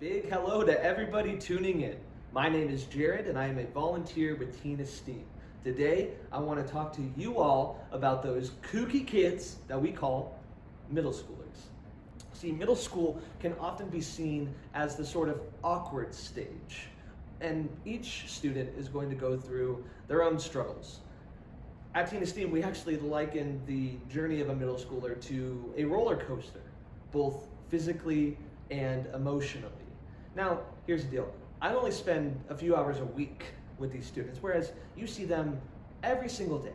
Big hello to everybody tuning in. My name is Jared and I am a volunteer with Teen Esteem. Today, I want to talk to you all about those kooky kids that we call middle schoolers. See, middle school can often be seen as the sort of awkward stage, and each student is going to go through their own struggles. At Teen Esteem, we actually liken the journey of a middle schooler to a roller coaster, both physically and emotionally. Now, here's the deal. I only spend a few hours a week with these students, whereas you see them every single day.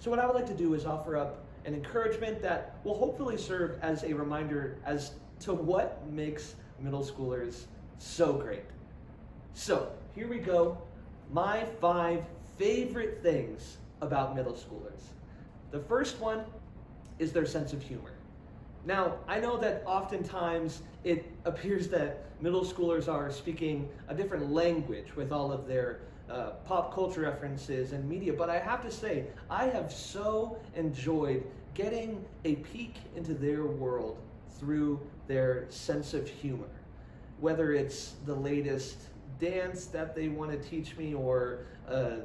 So what I would like to do is offer up an encouragement that will hopefully serve as a reminder as to what makes middle schoolers so great. So, here we go. My 5 favorite things about middle schoolers. The first one is their sense of humor. Now, I know that oftentimes it appears that middle schoolers are speaking a different language with all of their pop culture references and media, but I have to say, I have so enjoyed getting a peek into their world through their sense of humor. Whether it's the latest dance that they want to teach me or a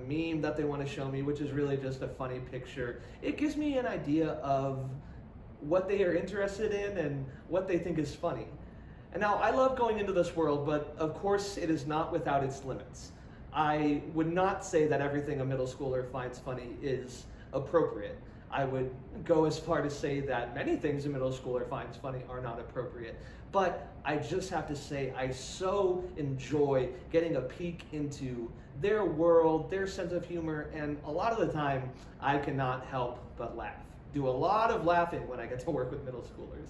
meme that they want to show me, which is really just a funny picture, it gives me an idea of what they are interested in and what they think is funny. And now I love going into this world, but of course it is not without its limits. I would not say that everything a middle schooler finds funny is appropriate. I would go as far to say that many things a middle schooler finds funny are not appropriate. But I just have to say I so enjoy getting a peek into their world, their sense of humor, and a lot of the time I cannot help but laugh. Do a lot of laughing when I get to work with middle schoolers.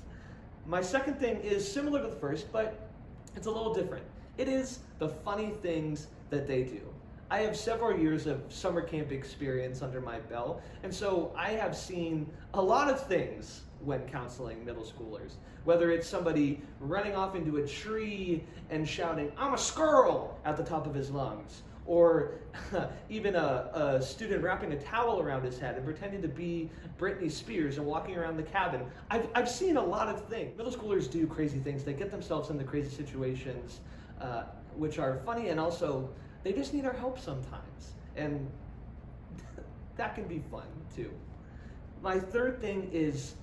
My second thing is similar to the first, but it's a little different. It is the funny things that they do. I have several years of summer camp experience under my belt, and so I have seen a lot of things when counseling middle schoolers. Whether it's somebody running off into a tree and shouting, "I'm a squirrel," at the top of his lungs, or even a student wrapping a towel around his head and pretending to be Britney Spears and walking around the cabin. I've seen a lot of things. Middle schoolers do crazy things. They get themselves into crazy situations, which are funny, and also they just need our help sometimes. And that can be fun too. My third thing is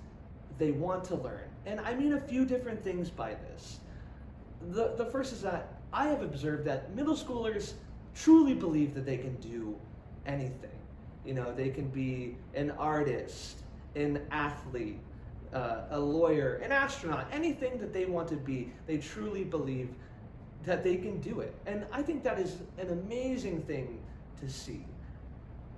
they want to learn. And I mean a few different things by this. The first is that I have observed that middle schoolers truly believe that they can do anything. You know, they can be an artist, an athlete, a lawyer, an astronaut, anything that they want to be. They truly believe that they can do it. And I think that is an amazing thing to see.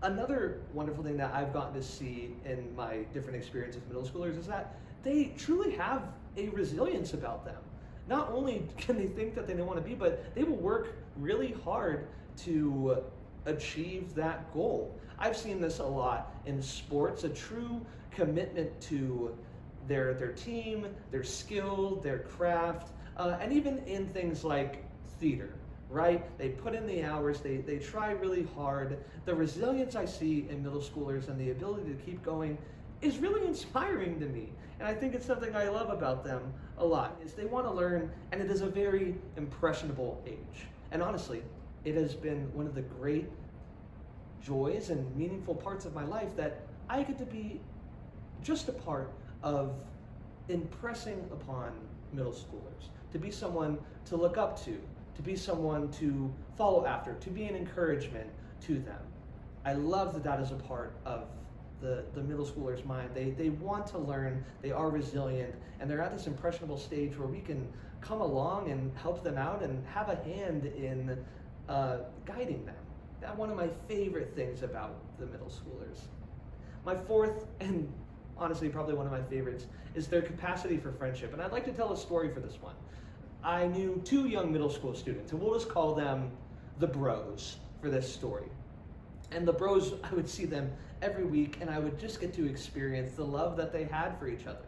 Another wonderful thing that I've gotten to see in my different experiences with middle schoolers is that they truly have a resilience about them. Not only can they think that they don't want to be, but they will work really hard to achieve that goal. I've seen this a lot in sports, a true commitment to their team, their skill, their craft, and even in things like theater, right? They put in the hours, they try really hard. The resilience I see in middle schoolers and the ability to keep going is really inspiring to me. And I think it's something I love about them a lot, is they want to learn, and it is a very impressionable age. And honestly, it has been one of the great joys and meaningful parts of my life that I get to be just a part of impressing upon middle schoolers, to be someone to look up to be someone to follow after, to be an encouragement to them. I love that that is a part of the middle schooler's mind. They want to learn, they are resilient, and they're at this impressionable stage where we can come along and help them out and have a hand in guiding them. That's one of my favorite things about the middle schoolers. My fourth, and honestly probably one of my favorites, is their capacity for friendship. And I'd like to tell a story for this one. I knew 2 young middle school students, and we'll just call them the bros for this story. And the bros, I would see them every week, and I would just get to experience the love that they had for each other.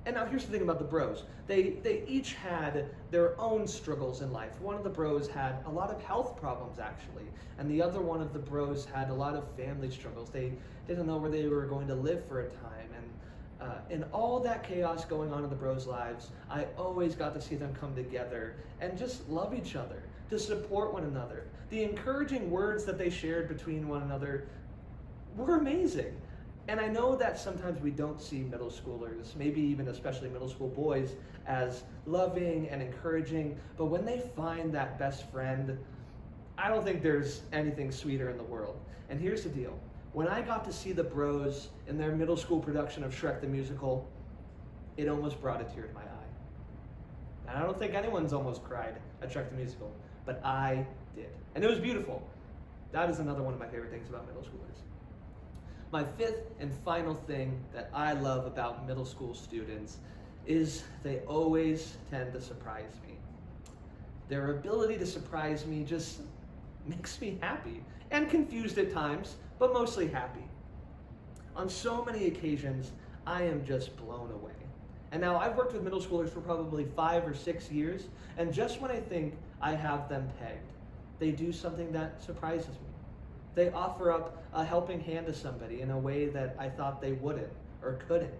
And now here's the thing about the bros. They each had their own struggles in life. One of the bros had a lot of health problems, actually, and the other one of the bros had a lot of family struggles. They didn't know where they were going to live for a time, and in all that chaos going on in the bros' lives, I always got to see them come together and just love each other, to support one another. The encouraging words that they shared between one another were amazing. And I know that sometimes we don't see middle schoolers, maybe even especially middle school boys, as loving and encouraging, but when they find that best friend, I don't think there's anything sweeter in the world. And here's the deal. When I got to see the bros in their middle school production of Shrek the Musical, it almost brought a tear to my eye. And I don't think anyone's almost cried at Shrek the Musical, but I did. And it was beautiful. That is another one of my favorite things about middle schoolers. My fifth and final thing that I love about middle school students is they always tend to surprise me. Their ability to surprise me just makes me happy and confused at times, but mostly happy. On so many occasions, I am just blown away. And now I've worked with middle schoolers for probably 5 or 6 years, and just when I think I have them pegged, they do something that surprises me. They offer up a helping hand to somebody in a way that I thought they wouldn't or couldn't.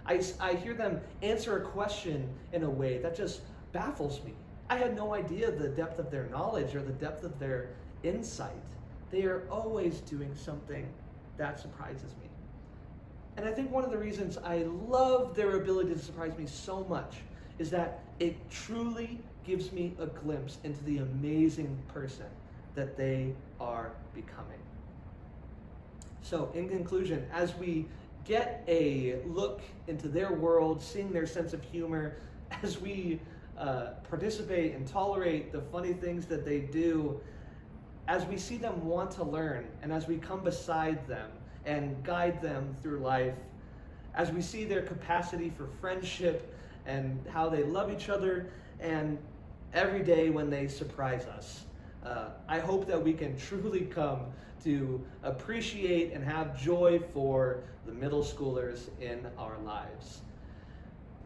I hear them answer a question in a way that just baffles me. I had no idea the depth of their knowledge or the depth of their insight. They are always doing something that surprises me. And I think one of the reasons I love their ability to surprise me so much is that it truly gives me a glimpse into the amazing person that they are becoming. So in conclusion, as we get a look into their world, seeing their sense of humor, as we participate and tolerate the funny things that they do, as we see them want to learn, and as we come beside them and guide them through life, as we see their capacity for friendship and how they love each other, and every day when they surprise us, I hope that we can truly come to appreciate and have joy for the middle schoolers in our lives.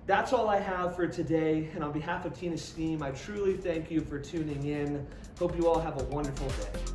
That's all I have for today, and on behalf of Teen Esteem, I truly thank you for tuning in. Hope you all have a wonderful day.